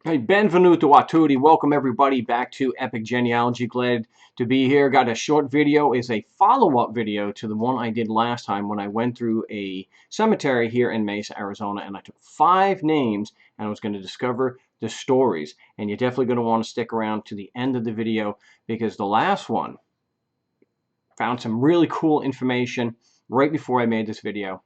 Hey, benvenuto a tutti. Welcome everybody back to Epic Genealogy. Glad to be here. Got a short video. Is a follow-up video to the one I did last time when I went through a cemetery here in Mesa, Arizona, and I took 5 names and I was going to discover the stories. And you're definitely going to want to stick around to the end of the video because the last one found some really cool information right before I made this video.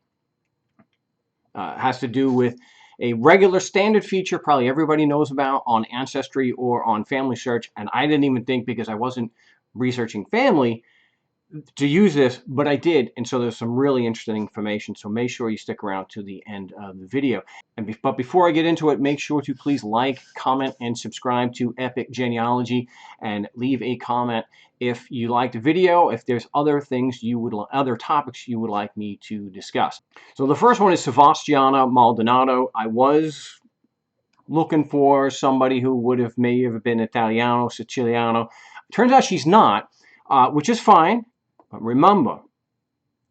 Has to do with a regular standard feature probably everybody knows about on Ancestry or on Family Search, and I didn't even think, because I wasn't researching family, to use this, but I did, and so there's some really interesting information, so make sure you stick around to the end of the video. But before I get into it, make sure to please like, comment, and subscribe to Epic Genealogy, and leave a comment if you liked the video, if there's other things you would, other topics you would like me to discuss. So the first one is Sebastiana Maldonado. I was looking for somebody who may have been Italiano, Siciliano. Turns out she's not, which is fine. But remember,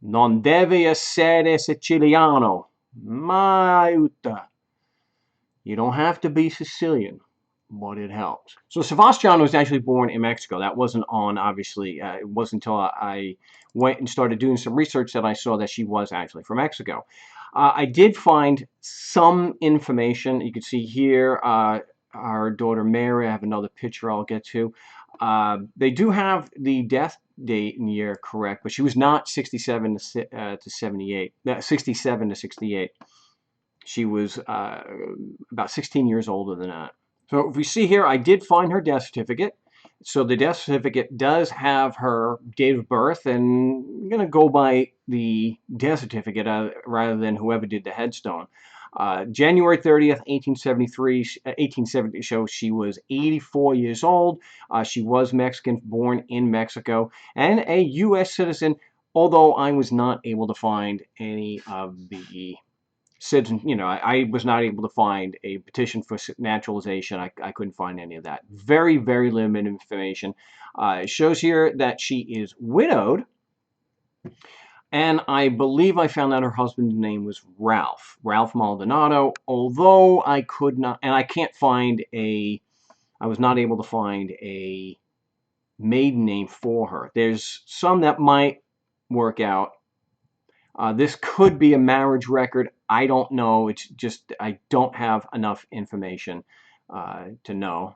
non deve essere siciliano. Mai aiuta. You don't have to be Sicilian, but it helps. So Sebastiano was actually born in Mexico. That wasn't on, obviously, it wasn't until I went and started doing some research that I saw that she was actually from Mexico. I did find some information. You can see here, our daughter Mary. I have another picture I'll get to. They do have the death date and year correct, but she was not 67 to 78. 67 to 68. She was about 16 years older than that. So if we see here, I did find her death certificate. So the death certificate does have her date of birth, and I'm going to go by the death certificate rather than whoever did the headstone. January 30th, 1870 shows she was 84 years old. She was Mexican, born in Mexico, and a U.S. citizen, although I was not able to find any of the citizen, I was not able to find a petition for naturalization. I couldn't find any of that. Very, very limited information. It shows here that she is widowed, and I believe I found out her husband's name was Ralph Maldonado, although I could not, and I can't find I was not able to find a maiden name for her. There's some that might work out. This could be a marriage record. I don't know. It's just I don't have enough information to know.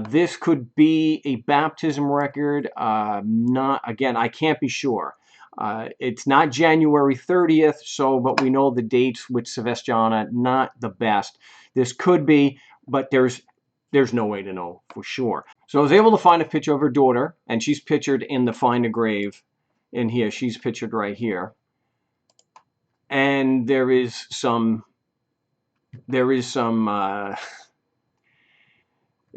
This could be a baptism record. Not again. I can't be sure. It's not January 30th, but we know the dates with Sebastiana not the best. This could be, but there's no way to know for sure. So I was able to find a picture of her daughter, and she's pictured in the Find a Grave. In here, she's pictured right here, and there is some there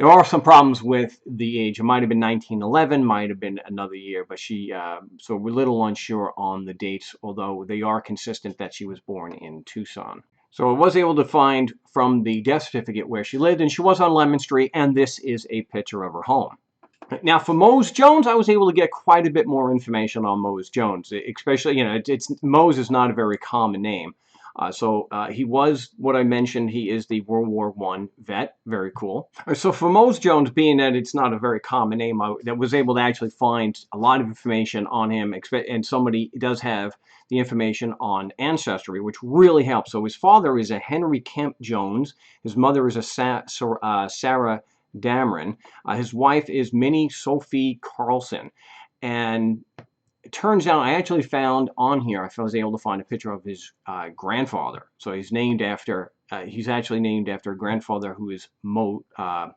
are some problems with the age. It might have been 1911, might have been another year, but so we're a little unsure on the dates, although they are consistent that she was born in Tucson. So I was able to find from the death certificate where she lived, and she was on Lemon Street, and this is a picture of her home. Now, for Mose Jones, I was able to get quite a bit more information on Mose Jones, especially, Mose is not a very common name. He was what I mentioned. He is the World War I vet. Very cool. So for Mose Jones, being that it's not a very common name, I was able to actually find a lot of information on him, and somebody does have the information on Ancestry, which really helps. So his father is a Henry Kemp Jones. His mother is a Sarah Dameron. His wife is Minnie Sophie Carlson. And it turns out I actually found on here, I was able to find a picture of his grandfather. So he's actually named after a grandfather who is Moses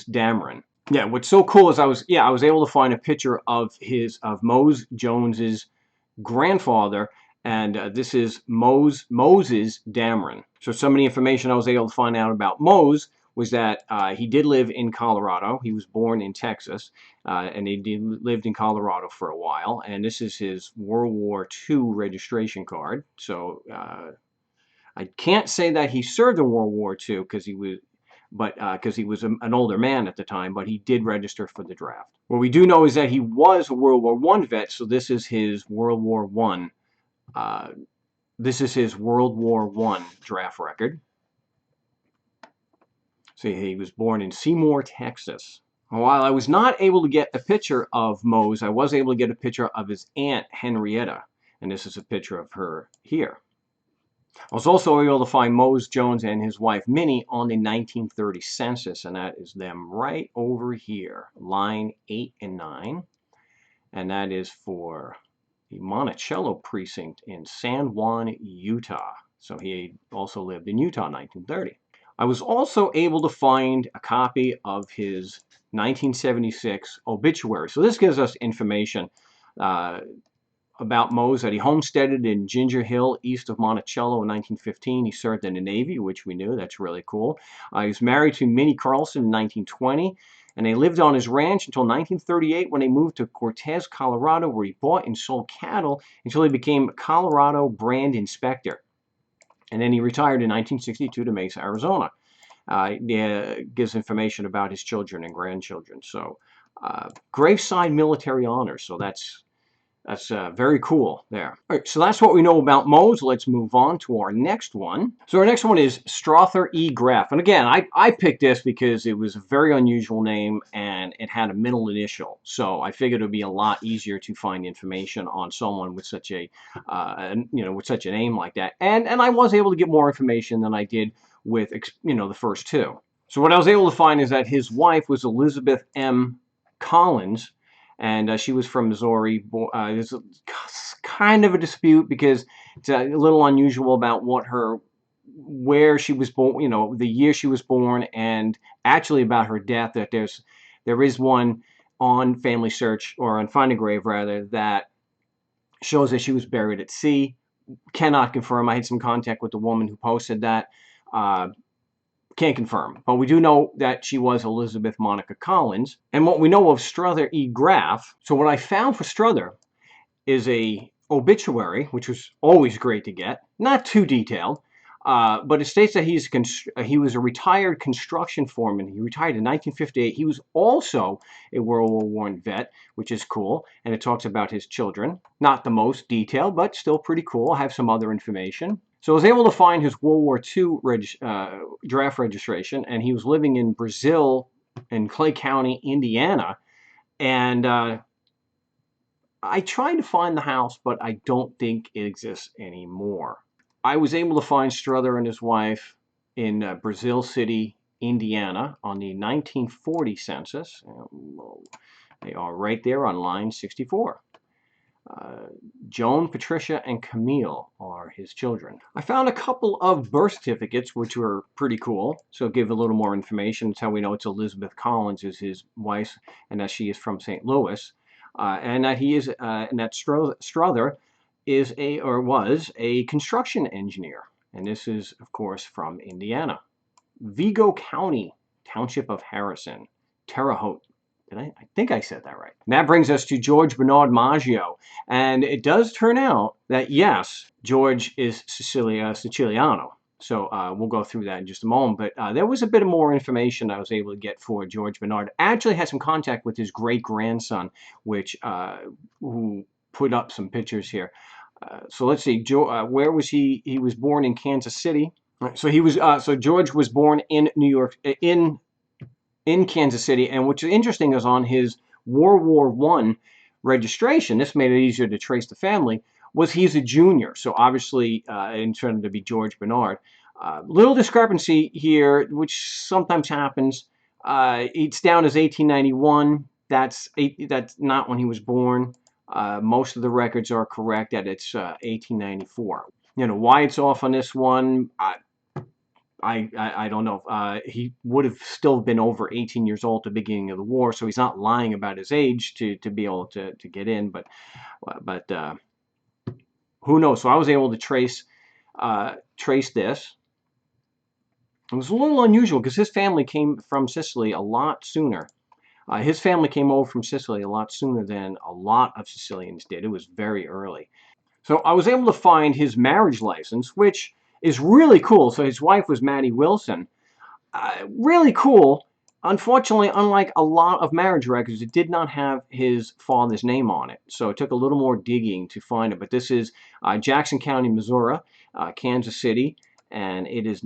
Dameron. Yeah, what's so cool is I was able to find a picture of Mose Jones's grandfather, and this is Moses Dameron. So some of the information I was able to find out about Mose was that he did live in Colorado. He was born in Texas, and he lived in Colorado for a while. And this is his World War II registration card. So I can't say that he served in World War II because he was an older man at the time, but he did register for the draft. What we do know is that he was a World War I vet, so this is his World War I This is his World War I draft record. See, he was born in Seymour, Texas. While I was not able to get a picture of Mose, I was able to get a picture of his aunt, Henrietta. And this is a picture of her here. I was also able to find Mose Jones and his wife, Minnie, on the 1930 census, and that is them right over here, line 8 and 9. And that is for the Monticello precinct in San Juan, Utah. So he also lived in Utah in 1930. I was also able to find a copy of his 1976 obituary. So this gives us information about Mose that he homesteaded in Ginger Hill, east of Monticello in 1915. He served in the Navy, which we knew. That's really cool. He was married to Minnie Carlson in 1920, and they lived on his ranch until 1938 when they moved to Cortez, Colorado, where he bought and sold cattle until he became a Colorado brand inspector. And then he retired in 1962 to Mesa, Arizona. Gives information about his children and grandchildren. So graveside military honors. So that's very cool there. All right, so that's what we know about Mose. Let's move on to our next one. So our next one is Strother E. Graff. And again, I picked this because it was a very unusual name and it had a middle initial. So I figured it would be a lot easier to find information on someone with such a, with such a name like that. And I was able to get more information than I did with, the first two. So what I was able to find is that his wife was Elizabeth M. Collins, and she was from Missouri. There's kind of a dispute because it's a little unusual about where she was born, the year she was born, and actually about her death. That there is one on Family Search, or on Find a Grave rather, that shows that she was buried at sea. Cannot confirm. I had some contact with the woman who posted that. Can't confirm, but we do know that she was Elizabeth Monica Collins. And what we know of Strother E. Graff, so what I found for Strother is a obituary, which was always great to get, not too detailed, but it states that he was a retired construction foreman. He retired in 1958. He was also a World War I vet, which is cool, and it talks about his children. Not the most detailed, but still pretty cool. I have some other information. So I was able to find his World War II draft registration, and he was living in Brazil in Clay County, Indiana. And I tried to find the house, but I don't think it exists anymore. I was able to find Strother and his wife in Brazil City, Indiana on the 1940 census. They are right there on line 64. Joan, Patricia, and Camille are his children. I found a couple of birth certificates, which were pretty cool. So give a little more information. It's how we know it's Elizabeth Collins is his wife, and that she is from St. Louis, and that Strother is was a construction engineer, and this is of course from Indiana, Vigo County, Township of Harrison, Terre Haute. I think I said that right. And that brings us to George Bernard Maggio. And it does turn out that, yes, George is Siciliano. So we'll go through that in just a moment. But there was a bit of more information I was able to get for George Bernard. I actually had some contact with his great-grandson, who put up some pictures here. So let's see. Where was he? He was born in Kansas City. So he was. So George was born in New York, in Kansas City, and what's interesting is on his World War I registration, this made it easier to trace the family, was he's a junior. So obviously, in terms to be George Bernard. Little discrepancy here, which sometimes happens. It's down as 1891. That's not when he was born. Most of the records are correct that it's 1894. Why it's off on this one, I don't know. He would have still been over 18 years old at the beginning of the war, so he's not lying about his age to be able to get in. But who knows? So I was able to trace this. It was a little unusual because his family came from Sicily a lot sooner. His family came over from Sicily a lot sooner than a lot of Sicilians did. It was very early. So I was able to find his marriage license, which is really cool. So his wife was Maddie Wilson. Really cool. Unfortunately, unlike a lot of marriage records, it did not have his father's name on it. So it took a little more digging to find it. But this is Jackson County, Missouri, Kansas City, and it is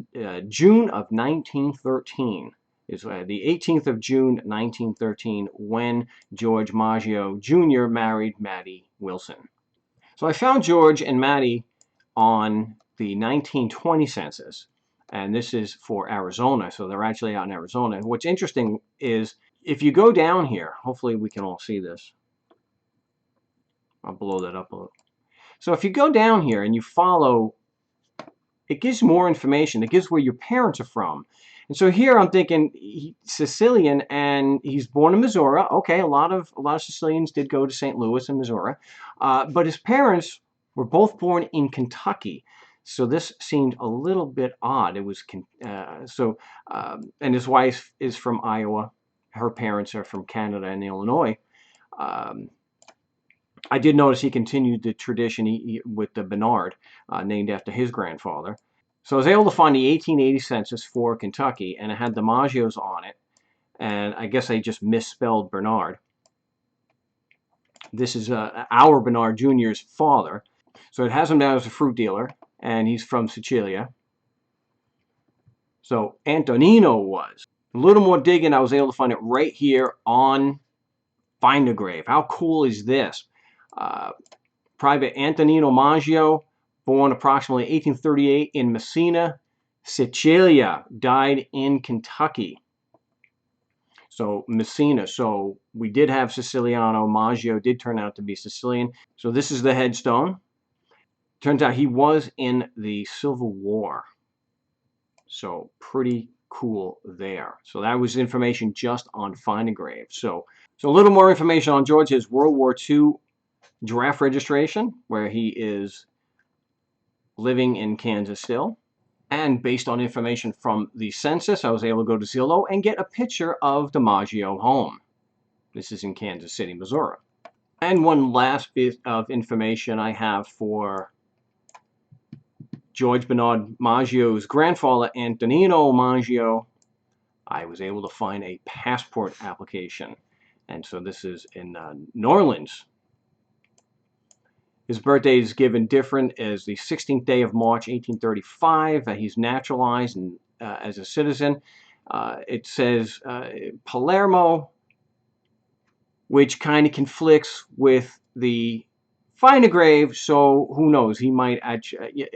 June of 1913. Is the 18th of June 1913 when George Maggio Jr. married Maddie Wilson. So I found George and Maddie on the 1920 census, and this is for Arizona, so they're actually out in Arizona. And what's interesting is if you go down here, hopefully we can all see this. I'll blow that up a little. So if you go down here and you follow, it gives more information. It gives where your parents are from. And so here I'm thinking Sicilian, and he's born in Missouri. Okay, a lot of Sicilians did go to St. Louis in Missouri, but his parents were both born in Kentucky. So this seemed a little bit odd. It was and his wife is from Iowa. Her parents are from Canada and Illinois. I did notice he continued the tradition with the Bernard, named after his grandfather. So I was able to find the 1880 census for Kentucky, and it had the Maggios on it. And I guess I just misspelled Bernard. This is our Bernard Jr.'s father. So it has him down as a fruit dealer, and he's from Sicilia. So Antonino was. A little more digging, I was able to find it right here on Find a Grave. How cool is this? Private Antonino Maggio, born approximately 1838 in Messina, Sicilia, died in Kentucky. So Messina. So we did have Siciliano. Maggio did turn out to be Sicilian. So this is the headstone. Turns out he was in the Civil War. So pretty cool there. So that was information just on Find a Grave. So a little more information on George. His World War II draft registration, where he is living in Kansas still. And based on information from the census, I was able to go to Zillow and get a picture of the Maggio home. This is in Kansas City, Missouri. And one last bit of information I have for George Bernard Maggio's grandfather, Antonino Maggio. I was able to find a passport application. And so this is in New Orleans. His birthday is given different as the 16th day of March, 1835. He's naturalized and, as a citizen. It says Palermo, which kind of conflicts with the Find a Grave, so who knows? He might actually.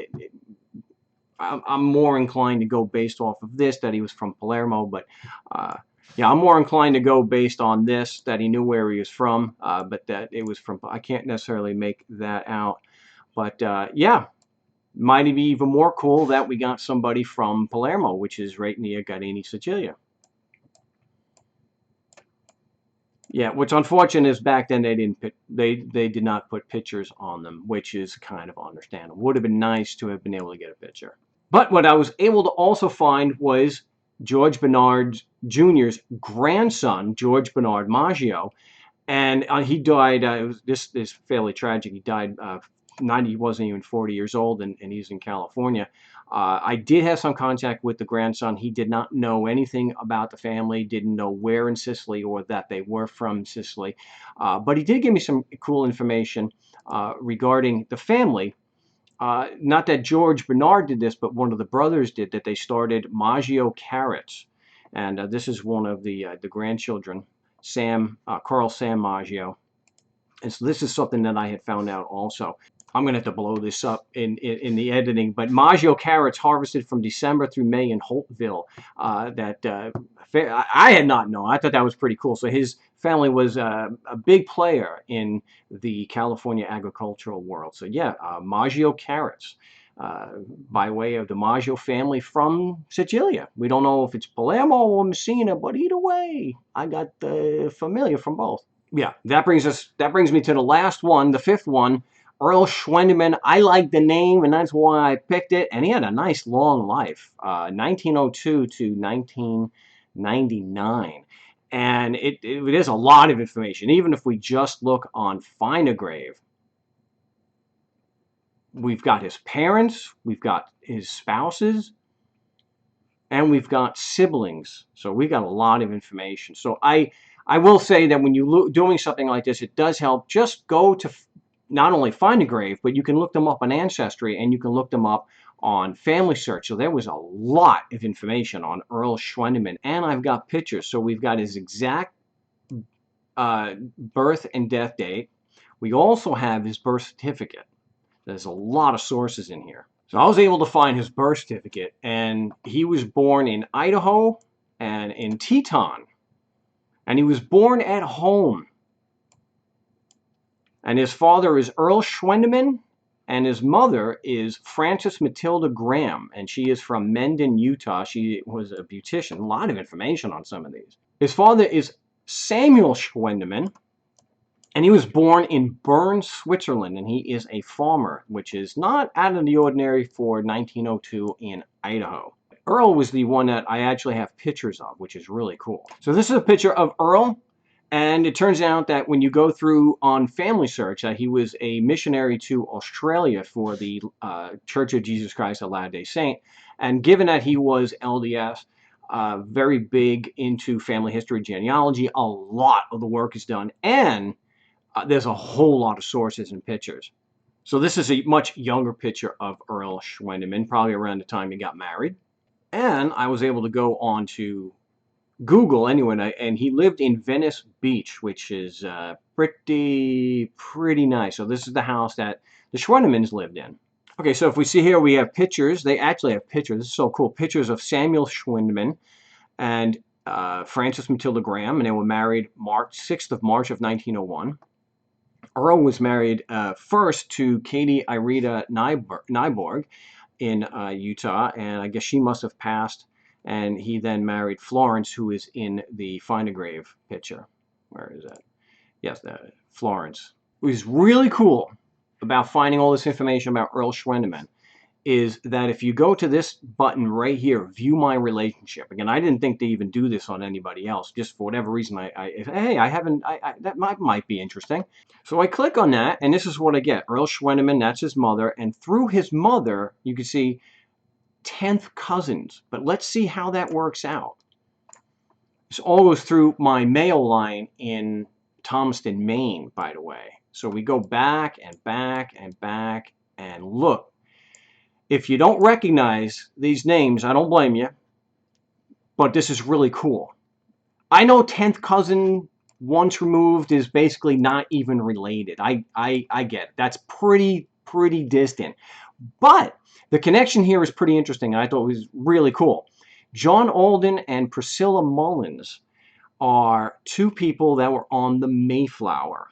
I'm more inclined to go based off of this, that he was from Palermo, but yeah, I'm more inclined to go based on this, that he knew where he was from, but that it was from, I can't necessarily make that out. But yeah, might be even more cool that we got somebody from Palermo, which is right near Gardini, Sicilia. Yeah, what's unfortunate is back then they did not put pictures on them, which is kind of understandable. Would have been nice to have been able to get a picture. But what I was able to also find was George Bernard Jr.'s grandson, George Bernard Maggio, and he died. This is fairly tragic. He died 90. He wasn't even 40 years old, and he's in California. I did have some contact with the grandson. He did not know anything about the family, didn't know where in Sicily or that they were from Sicily, but he did give me some cool information regarding the family. Not that George Bernard did this, but one of the brothers did, that they started Maggio Carrots. And this is one of the grandchildren, Carl Sam Maggio. And so this is something that I had found out also. I'm going to have to blow this up in the editing, but Maggio carrots harvested from December through May in Holtville. I had not known. I thought that was pretty cool. So his family was a big player in the California agricultural world. So yeah, Maggio carrots, by way of the Maggio family from Sicilia. We don't know if it's Palermo or Messina, but either way, I got familiar from both. Yeah, that brings me to the last one, the fifth one. Earl Schwendeman. I like the name, and that's why I picked it. And he had a nice long life, 1902 to 1999. And it is a lot of information. Even if we just look on Find a Grave, we've got his parents, we've got his spouses, and we've got siblings. So we got a lot of information. So I will say that when you're doing something like this, it does help. Just go to not only find a grave, but you can look them up on Ancestry and you can look them up on Family Search. So there was a lot of information on Earl Schwendeman, and I've got pictures. So we've got his exact birth and death date. We also have his birth certificate. There's a lot of sources in here. So I was able to find his birth certificate, and he was born in Idaho and in Teton. And he was born at home. And his father is Earl Schwendeman, and his mother is Frances Matilda Graham, and she is from Mendon, Utah. She was a beautician. A lot of information on some of these. His father is Samuel Schwendeman, and he was born in Bern, Switzerland, and he is a farmer, which is not out of the ordinary for 1902 in Idaho. Earl was the one that I actually have pictures of, which is really cool. So this is a picture of Earl. And it turns out that when you go through on Family Search, he was a missionary to Australia for the Church of Jesus Christ of Latter-day Saint. And given that he was LDS, very big into family history, genealogy, a lot of the work is done. And there's a whole lot of sources and pictures. So this is a much younger picture of Earl Schwendeman, probably around the time he got married. And I was able to go on to Google anyway, and he lived in Venice Beach, which is pretty nice. So this is the house that the Schwendemans lived in. Okay, so if we see here, we have pictures. They actually have pictures. This is so cool. Pictures of Samuel Schwendeman and Frances Matilda Graham, and they were married 6th of March of 1901. Earl was married first to Katie Irita Nyborg in Utah, and I guess she must have passed. And he then married Florence, who is in the Find a Grave picture. Where is that? Yes, Florence. What is really cool about finding all this information about Earl Schwendeman is that if you go to this button right here, View My Relationship. Again, I didn't think to even do this on anybody else. Just for whatever reason, that might be interesting. So I click on that, and this is what I get. Earl Schwendeman, that's his mother. And through his mother, you can see 10th cousins, but let's see how that works out. This all goes through my Mayo line in Thomaston, Maine, by the way. So we go back and back and back and look. If you don't recognize these names, I don't blame you, but this is really cool. I know 10th cousin once removed is basically not even related. I get it. That's pretty distant. But the connection here is pretty interesting, and I thought it was really cool. John Alden and Priscilla Mullins are two people that were on the Mayflower.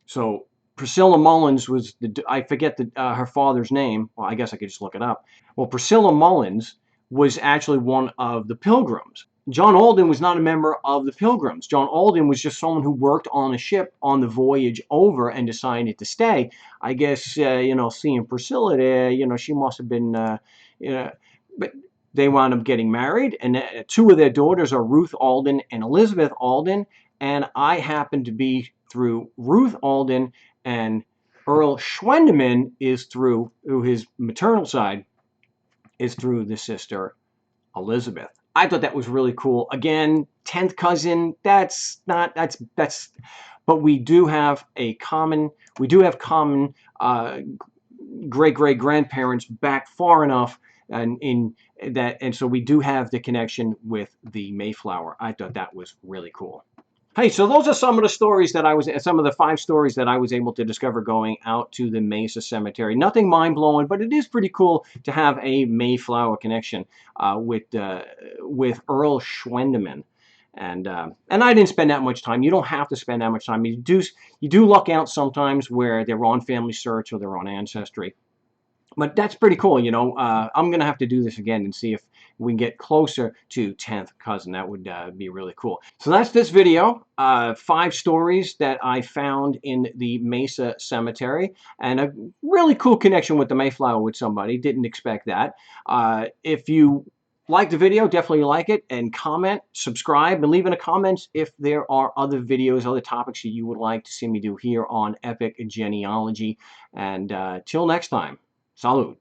So Priscilla Mullins was, I forget her father's name. Well, I guess I could just look it up. Well, Priscilla Mullins was actually one of the Pilgrims. John Alden was not a member of the Pilgrims. John Alden was just someone who worked on a ship on the voyage over and decided to stay. I guess, seeing Priscilla there, she must have been, but they wound up getting married. And two of their daughters are Ruth Alden and Elizabeth Alden. And I happen to be through Ruth Alden, and Earl Schwendeman is through his maternal side, is through the sister Elizabeth. I thought that was really cool. Again, 10th cousin, but we do have common great-great-grandparents back far enough, and so we do have the connection with the Mayflower. I thought that was really cool. Hey, so those are some of the stories some of the 5 stories that I was able to discover going out to the Mesa Cemetery. Nothing mind-blowing, but it is pretty cool to have a Mayflower connection with Earl Schwendeman. And I didn't spend that much time. You don't have to spend that much time. You do luck out sometimes where they're on Family Search or they're on Ancestry. But that's pretty cool, I'm going to have to do this again and see if we can get closer to 10th cousin. That would be really cool. So that's this video. 5 stories that I found in the Mesa Cemetery. And a really cool connection with the Mayflower with somebody. Didn't expect that. If you like the video, definitely like it. And comment, subscribe, and leave in the comments if there are other videos, other topics that you would like to see me do here on Epic Genealogy. And till next time. Salud.